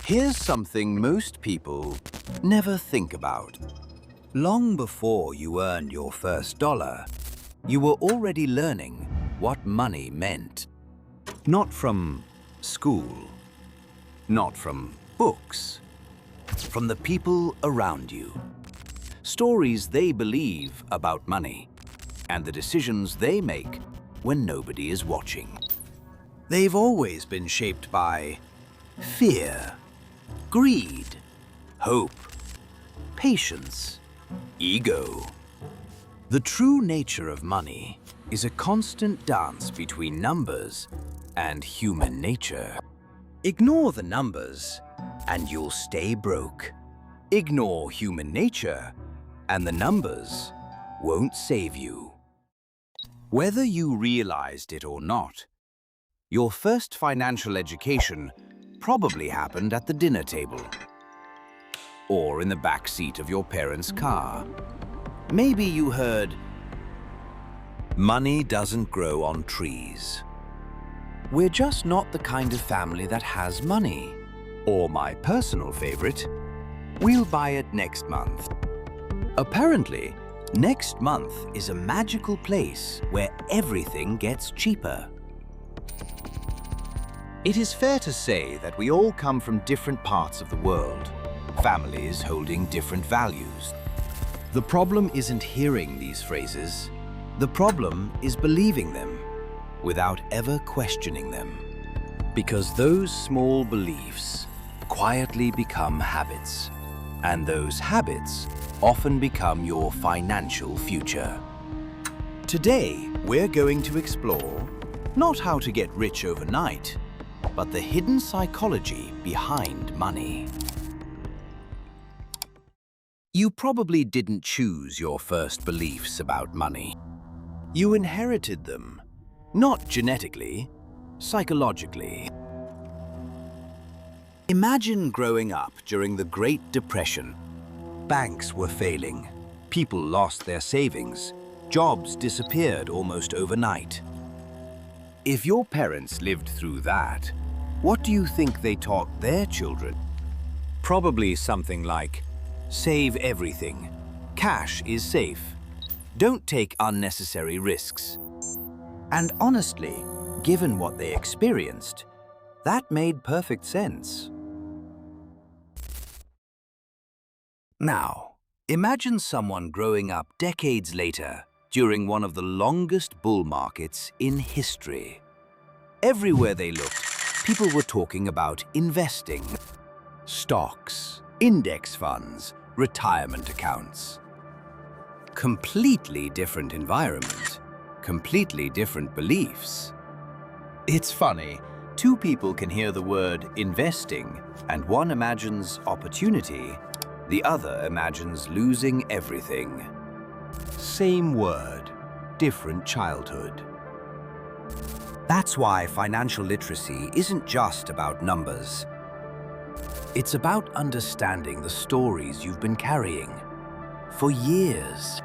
Here's something most people never think about. Long before you earned your first dollar, you were already learning what money meant. Not from school, not from books, from the people around you. Stories they believe about money and the decisions they make when nobody is watching. They've always been shaped by fear, greed, hope, patience, ego. The true nature of money is a constant dance between numbers and human nature. Ignore the numbers and you'll stay broke. Ignore human nature and the numbers won't save you. Whether you realized it or not, your first financial education probably happened at the dinner table or in the back seat of your parents' car. Maybe you heard, "Money doesn't grow on trees." We're just not the kind of family that has money. Or my personal favorite, we'll buy it next month. Apparently, next month is a magical place where everything gets cheaper. It is fair to say that we all come from different parts of the world, families holding different values. The problem isn't hearing these phrases. The problem is believing them without ever questioning them. Because those small beliefs quietly become habits, and those habits often become your financial future. Today, we're going to explore not how to get rich overnight, but the hidden psychology behind money. You probably didn't choose your first beliefs about money. You inherited them, not genetically, psychologically. Imagine growing up during the Great Depression. Banks were failing, people lost their savings, jobs disappeared almost overnight. If your parents lived through that, what do you think they taught their children? Probably something like, save everything, cash is safe, don't take unnecessary risks. And honestly, given what they experienced, that made perfect sense. Now, imagine someone growing up decades later during one of the longest bull markets in history. Everywhere they looked, people were talking about investing, stocks, index funds, retirement accounts. Completely different environment, completely different beliefs. It's funny, two people can hear the word investing and one imagines opportunity, the other imagines losing everything. Same word, different childhood. That's why financial literacy isn't just about numbers. It's about understanding the stories you've been carrying for years.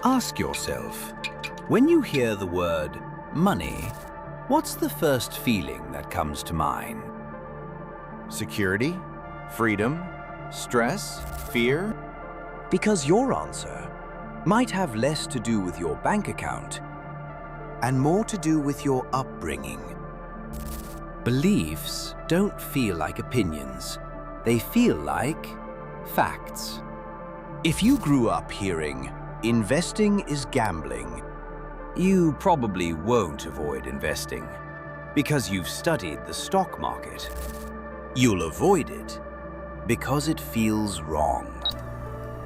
Ask yourself, when you hear the word money, what's the first feeling that comes to mind? Security? Freedom? Stress? Fear? Because your answer might have less to do with your bank account and more to do with your upbringing. Beliefs don't feel like opinions. They feel like facts. If you grew up hearing, investing is gambling, you probably won't avoid investing because you've studied the stock market. You'll avoid it because it feels wrong.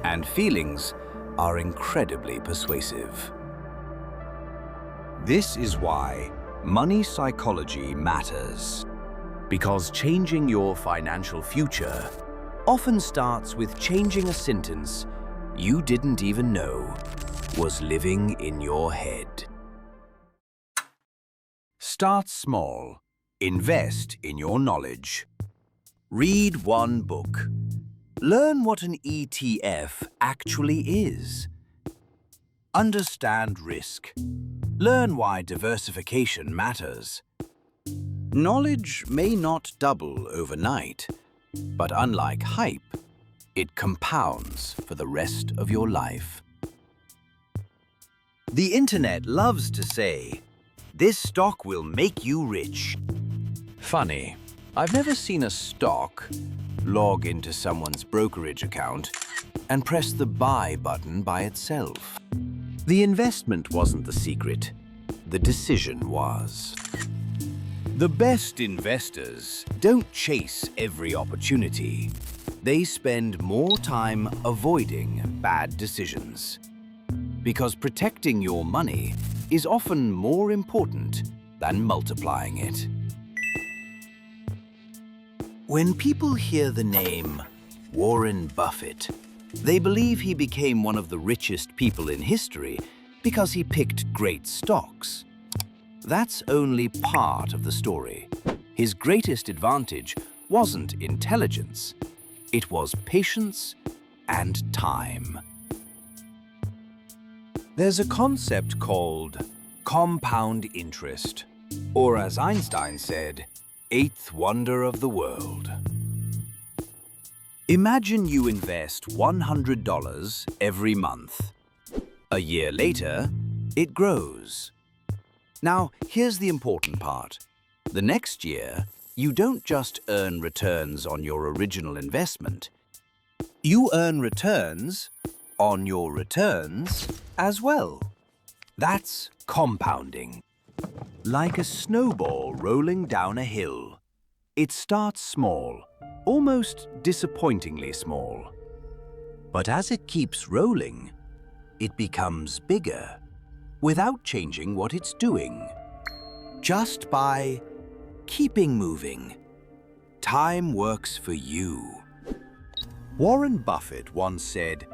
And feelings are incredibly persuasive. This is why money psychology matters. Because changing your financial future often starts with changing a sentence you didn't even know was living in your head. Start small. Invest in your knowledge. Read one book. Learn what an ETF actually is. Understand risk. Learn why diversification matters. Knowledge may not double overnight, But unlike hype, it compounds for the rest of your life. The internet loves to say, "This stock will make you rich." Funny, I've never seen a stock log into someone's brokerage account and press the buy button by itself. The investment wasn't the secret, the decision was. The best investors don't chase every opportunity. They spend more time avoiding bad decisions. Because protecting your money is often more important than multiplying it. When people hear the name Warren Buffett, they believe he became one of the richest people in history because he picked great stocks. That's only part of the story. His greatest advantage wasn't intelligence. It was patience and time. There's a concept called compound interest, or as Einstein said, eighth wonder of the world. Imagine you invest $100 every month. A year later, it grows. Now, here's the important part. The next year, you don't just earn returns on your original investment. You earn returns on your returns as well. That's compounding. Like a snowball rolling down a hill. It starts small, almost disappointingly small. But as it keeps rolling, it becomes bigger without changing what it's doing. Just by keeping moving. Time works for you. Warren Buffett once said,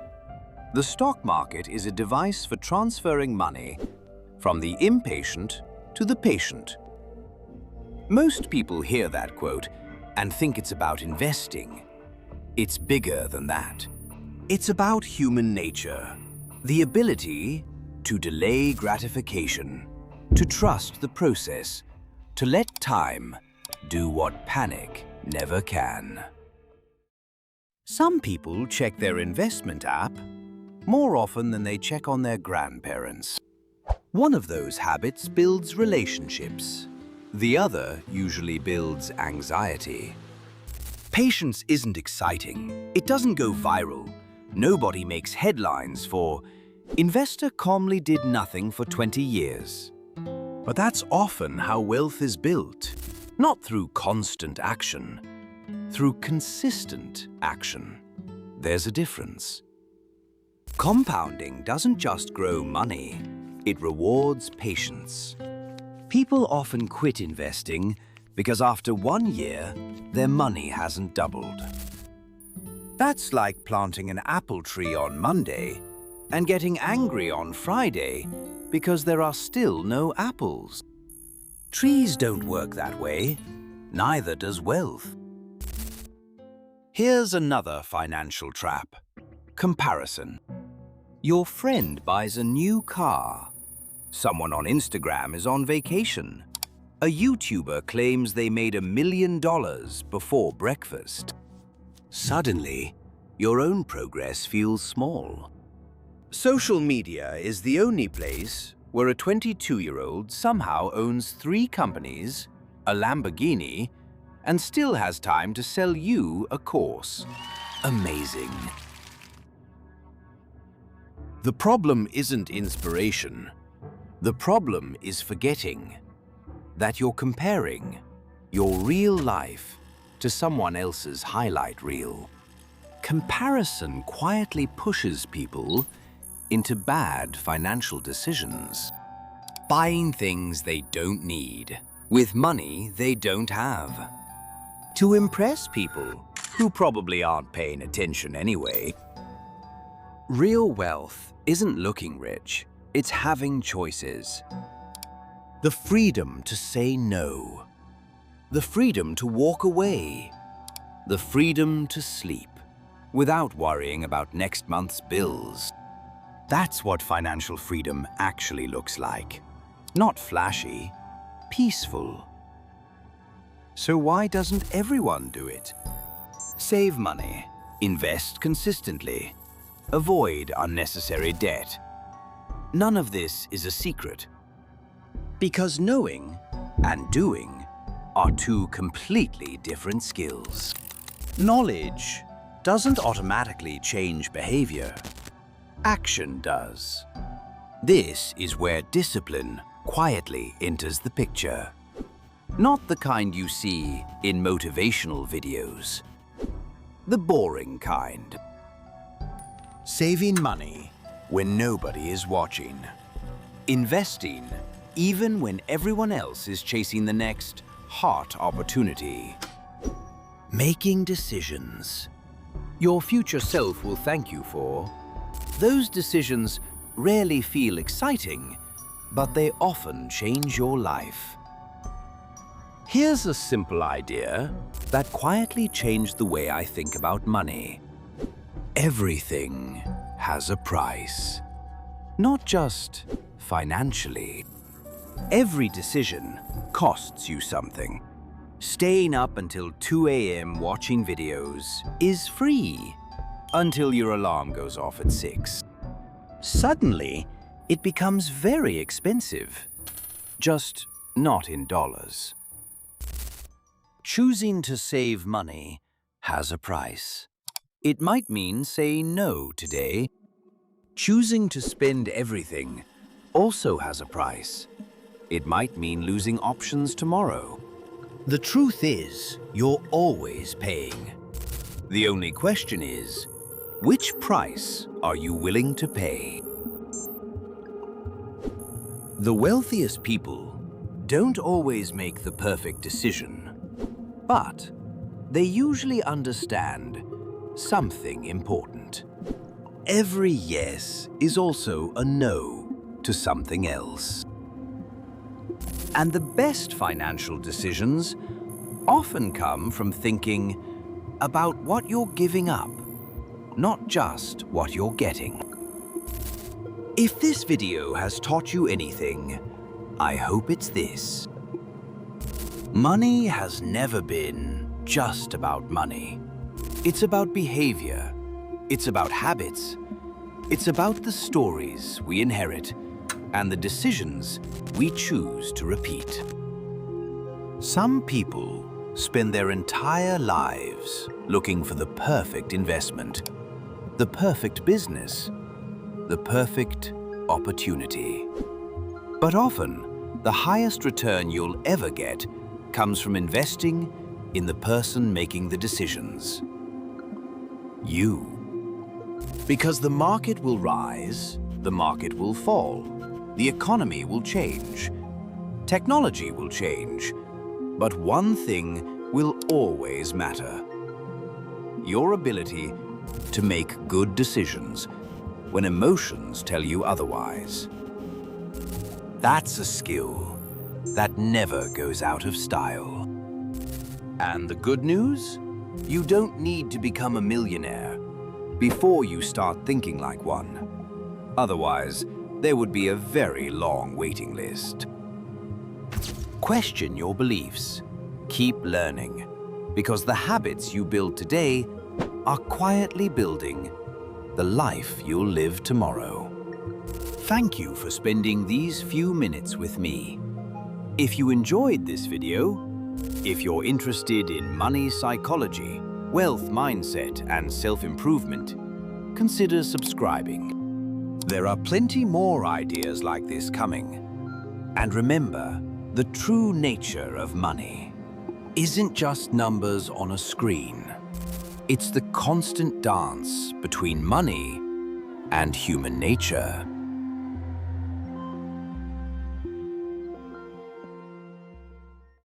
"The stock market is a device for transferring money from the impatient to the patient." Most people hear that quote and think it's about investing. It's bigger than that. It's about human nature, the ability to delay gratification, to trust the process, to let time do what panic never can. Some people check their investment app more often than they check on their grandparents. One of those habits builds relationships. The other usually builds anxiety. Patience isn't exciting. It doesn't go viral. Nobody makes headlines for "Investor calmly did nothing for 20 years." But that's often how wealth is built. Not through constant action, through consistent action. There's a difference. Compounding doesn't just grow money, it rewards patience. People often quit investing because after 1 year, their money hasn't doubled. That's like planting an apple tree on Monday and getting angry on Friday because there are still no apples. Trees don't work that way, neither does wealth. Here's another financial trap: comparison. Your friend buys a new car. Someone on Instagram is on vacation. A YouTuber claims they made $1 million before breakfast. Suddenly, your own progress feels small. Social media is the only place where a 22-year-old somehow owns 3 companies, a Lamborghini, and still has time to sell you a course. Amazing. The problem isn't inspiration. The problem is forgetting that you're comparing your real life to someone else's highlight reel. Comparison quietly pushes people into bad financial decisions. Buying things they don't need, with money they don't have. To impress people who probably aren't paying attention anyway. Real wealth isn't looking rich, it's having choices. The freedom to say no. The freedom to walk away. The freedom to sleep without worrying about next month's bills. That's what financial freedom actually looks like. Not flashy, peaceful. So why doesn't everyone do it? Save money, invest consistently, avoid unnecessary debt. None of this is a secret. Because knowing and doing are two completely different skills. Knowledge doesn't automatically change behavior. Action does. This is where discipline quietly enters the picture. Not the kind you see in motivational videos. The boring kind. Saving money when nobody is watching. Investing even when everyone else is chasing the next hot opportunity. Making decisions your future self will thank you for. Those decisions rarely feel exciting, but they often change your life. Here's a simple idea that quietly changed the way I think about money. Everything has a price. Not just financially. Every decision costs you something. Staying up until 2 a.m. watching videos is free until your alarm goes off at 6. Suddenly, it becomes very expensive, just not in dollars. Choosing to save money has a price. It might mean saying no today. Choosing to spend everything also has a price. It might mean losing options tomorrow. The truth is, you're always paying. The only question is, which price are you willing to pay? The wealthiest people don't always make the perfect decision, but they usually understand something important. Every yes is also a no to something else. And the best financial decisions often come from thinking about what you're giving up, not just what you're getting. If this video has taught you anything, I hope it's this. Money has never been just about money. It's about behavior. It's about habits. It's about the stories we inherit and the decisions we choose to repeat. Some people spend their entire lives looking for the perfect investment, the perfect business, the perfect opportunity. But often, the highest return you'll ever get comes from investing in the person making the decisions. You. Because the market will rise, the market will fall, the economy will change, technology will change, but one thing will always matter: your ability to make good decisions when emotions tell you otherwise. That's a skill that never goes out of style. And the good news? You don't need to become a millionaire before you start thinking like one. Otherwise, there would be a very long waiting list. Question your beliefs. Keep learning, because the habits you build today are quietly building the life you'll live tomorrow. Thank you for spending these few minutes with me. If you enjoyed this video, if you're interested in money psychology, wealth mindset, and self-improvement, consider subscribing. There are plenty more ideas like this coming. And remember, the true nature of money isn't just numbers on a screen. It's the constant dance between money and human nature.